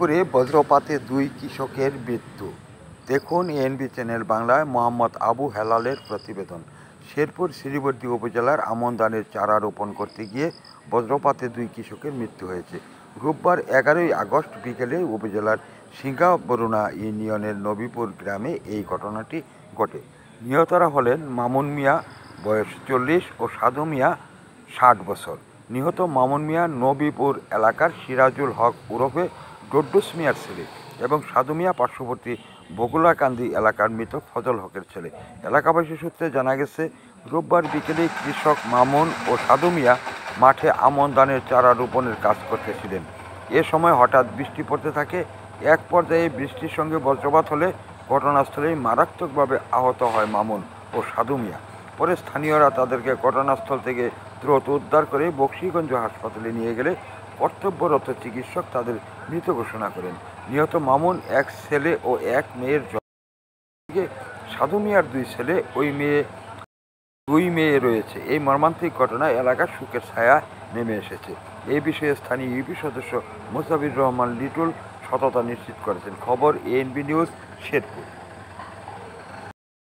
শেরপুরে বজ্রপাতে 2 কৃষকের মৃত্যু। দেখুন এএনবি চ্যানেল বাংলায় মোহাম্মদ আবু হেলালের প্রতিবেদন। শেরপুর শ্রীবর্দী উপজেলার আমন ধানের চারা রোপণ করতে গিয়ে বজ্রপাতে 2 কৃষকের মৃত্যু হয়েছে। রোববার 11ই আগস্ট বিকেলে উপজেলার সিংগাবরুণা ইউনিয়নের নবীপুর গ্রামে এই ঘটনাটি ঘটে। নিহতরা হলেন মামুন মিয়া বয়স 40 ও সাধু মিয়া 60 বছর। নিহত মামুন মিয়া নবীপুর এলাকার সিরাজুল হক ওরফে ডড্ডুস মিয়ার ছেলে এবং সাধু মিয়া পার্শ্ববর্তী বগুলাকান্দি এলাকার মৃত ফজল হকের ছেলে। এলাকাবাসী সূত্রে জানা গেছে, রোববার বিকেলে কৃষক মামুন ও সাধু মিয়া মাঠে আমন ধানের চারা রোপণের কাজ করতেছিলেন। এ সময় হঠাৎ বৃষ্টি পড়তে থাকে। এক পর্যায়ে বৃষ্টির সঙ্গে বজ্রপাত হলে ঘটনাস্থলেই মারাত্মকভাবে আহত হয় মামুন ও সাধু মিয়া। পরে স্থানীয়রা তাদেরকে ঘটনাস্থল থেকে দ্রুত উদ্ধার করে বকশীগঞ্জ হাসপাতালে নিয়ে গেলে কর্তব্যরত চিকিৎসক তাদের মৃত ঘোষণা করেন। নিহত মামুন এক ছেলে ও এক মেয়ের জন্ম, সাধু মিয়ার 2 ছেলে দুই মেয়ে রয়েছে। এই মর্মান্তিক ঘটনায় এলাকার শোকের ছায়া নেমে এসেছে। এই বিষয়ে স্থানীয় ইউপি সদস্য মোসাফির রহমান লিটুল সততা নিশ্চিত করেছেন। খবর এএনবি নিউজ, শেরপুর।